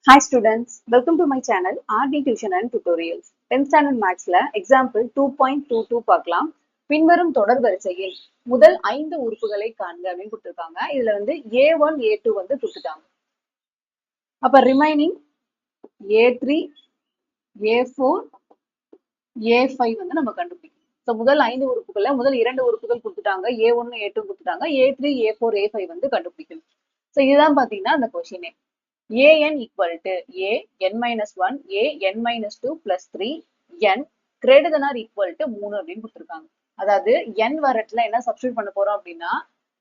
Hi students, welcome to my channel RD Tuition and Tutorials. 10th standard Mathsல example 2.22 பார்க்கலாம். பின்வரும் தொடர் வரிசையில் முதல் 5 உறுப்புகளை காண்க அப்படின்னு கொடுத்திருக்காங்க. இதுல வந்து A1, A2 வந்து கொடுத்துட்டாங்க. அப்ப ரிமைனிங் A3, A4, A5 வந்து நம்ம கண்டுபிடிக்கணும். ஸோ முதல் 5 உறுப்புகள்ல முதல் 2 உறுப்புகள் கொடுத்துட்டாங்க. A1, A2 கொடுத்துட்டாங்க. A3, A4, A5 வந்து கண்டுபிடிக்கணும். ஸோ இதுதான் பாத்தீங்கன்னா அந்த கொஸ்டினே. an equal to a n minus 1 a n minus 2 plus 3 n greater than or equal to 3 அப்படின்னு கொடுத்துருக்காங்க. அதாவது n வரட்டுல என்ன சப்ஸ்டியூட் பண்ண போறோம் அப்படின்னா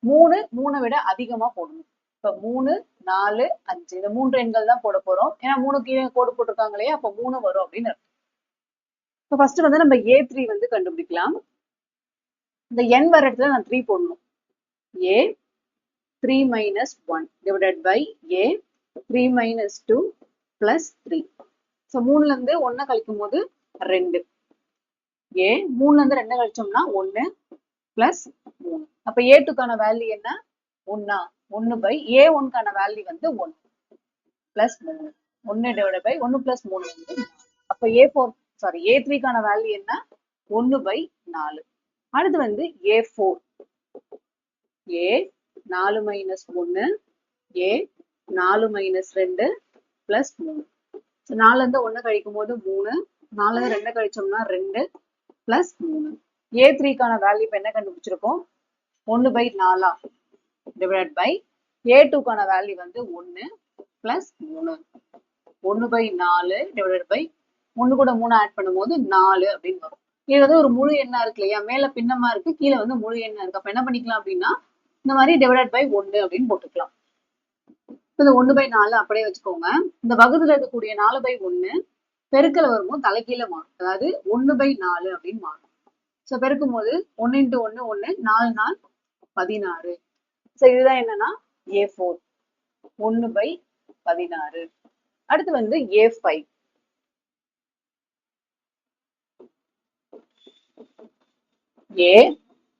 3 விட அதிகமா போடணும். இப்ப 3 4 5 இந்த 3 எண்கள் தான் போட போறோம். ஏன்னா 3 கீழே கோடு போட்டிருக்காங்க இல்லையா, அப்ப 3 வரும் அப்படின்னு அர்த்தம். இப்போ ஃபர்ஸ்ட் வந்து நம்ம a3 வந்து கண்டுபிடிக்கலாம். இந்த n வரட்டுல நான் 3 போடணும். a 3 minus 1 divided by a 3 minus 2 plus 3. So 3ல இருந்து 1 கழிக்கும் போது 2. A 3ல இருந்து 2 கழிச்சோம்னா 1 plus 3. அப்ப A2 கான வேல்யூ என்ன? 1. 1 by A1 கான வேல்யூ வந்து 1 plus 3. 1 divided by 1 plus 3 வந்து 4. அப்ப A3 கான வேல்யூ என்ன? 1 by 4. அடுத்து வந்து A4. A 4 minus 1 A 4 minus 2 plus 3. So 4ல இருந்து 1 கழிக்கும் போது 3. 4ல இருந்து 2 கழிச்சோம்னா 2 plus 3. A3 கான வேல்யூ இப்ப என்ன கண்டுபிடிச்சிருக்கோம்? 1 by 4 divided by A2 கான வேல்யூ வந்து 1 plus 3. 1 by 4 divided by 1 கூட 3 ஆட் பண்ணும்போது 4 அப்படின்னு வரும். இது வந்து ஒரு முழு எண்ணா இருக்கு இல்லையா, மேல பின்னமா இருக்கு, கீழே வந்து முழு எண்ணா இருக்கு. அப்ப என்ன பண்ணிக்கலாம் அப்படின்னா இந்த மாதிரி divided by 1 அப்படின்னு போட்டுக்கலாம். இந்த 1 by 4 அப்படியே வச்சுக்கோங்க. இந்த வகுத்துல இருக்கக்கூடிய 4 by 1 பெருக்கல வரும்போது தலைகீழ மாறும். அதாவது 1 by 4 அப்படின்னு மாறும். ஸோ பெருக்கும் போது 1 into 1 1 4 4 16. ஸோ இதுதான் என்னன்னா A4 1 by 16. அடுத்து வந்து A5. A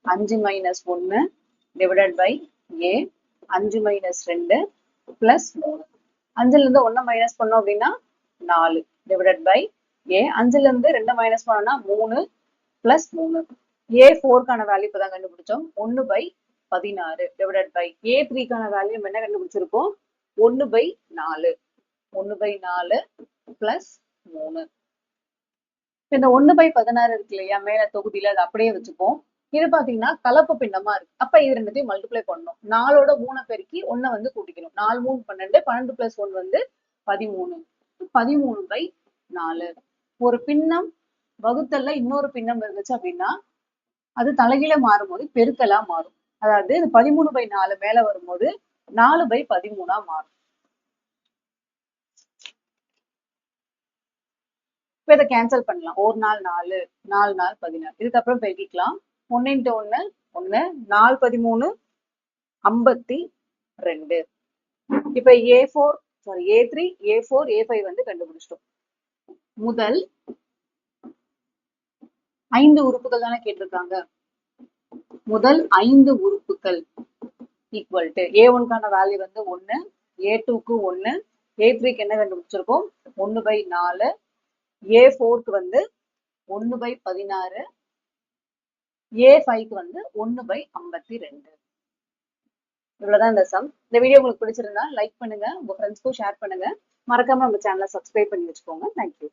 5 minus 1 divided by A 5 minus 2 plus 3. 5ல இருந்து 1 மைனஸ் பண்ணோம் அப்படின்னா 4 divided by A 5ல இருந்து 2 மைனஸ் பண்ணோம்னா 3 plus 3. A4 கான வேல்யூ இப்பதான் கண்டுபிடிச்சோம். 1 by 16 divided by A3 கான வேல்யூ என்ன கண்டுபிடிச்சிருக்கோம்? 1 by 4 1 by 4 plus 3. இந்த 1 by 16 இருக்கு இல்லையா மேல தொகுதியில, அது அப்படியே வச்சுப்போம். இது பாத்தீங்கன்னா கலப்பு பின்னமா இருக்கு. அப்ப இது ரெண்டுத்தையும் மல்டிப்ளை பண்ணணும். 4ஓட 3 பெருக்கி 1 வந்து கூட்டிக்கணும். 4 3 12 12 plus 1 வந்து 13. 13 by 4. ஒரு பின்னம் வகுத்தல்ல இன்னொரு பின்னம் இருந்துச்சு அப்படின்னா அது தலைகீழ மாறும் போது பெருக்கலா மாறும். அதாவது 13 by 4 மேல வரும்போது 4 by 13 மாறும். இப்ப இதை கேன்சல் பண்ணலாம். ஒரு நாள் 4 4 நாள் 16. இதுக்கப்புறம் பெருக்கிக்கலாம். 1 into 1 1 4 13 52. இப்ப A3 A4 A5 வந்து கண்டுபிடிச்சிட்டோம். முதல் 5 உறுப்புகள் தானே கேட்டிருக்காங்க. முதல் 5 உறுப்புகள் ஈக்குவல் டு A1 கான வேல்யூ வந்து 1 A2க்கு 1 A3க்கு என்ன கண்டுபிடிச்சிருக்கோம்? 1 by 4 A4க்கு வந்து 1 by 16 A5க்கு வந்து 1 by 52. இவ்வளவுதான் இந்த சம். இந்த வீடியோ உங்களுக்கு பிடிச்சிருந்தா லைக் பண்ணுங்க, உங்க ஃப்ரெண்ட்ஸ்க்கும் ஷேர் பண்ணுங்க. மறக்காம நம்ம சேனலை சப்ஸ்கிரைப் பண்ணி வச்சுக்கோங்க. தேங்க்யூ.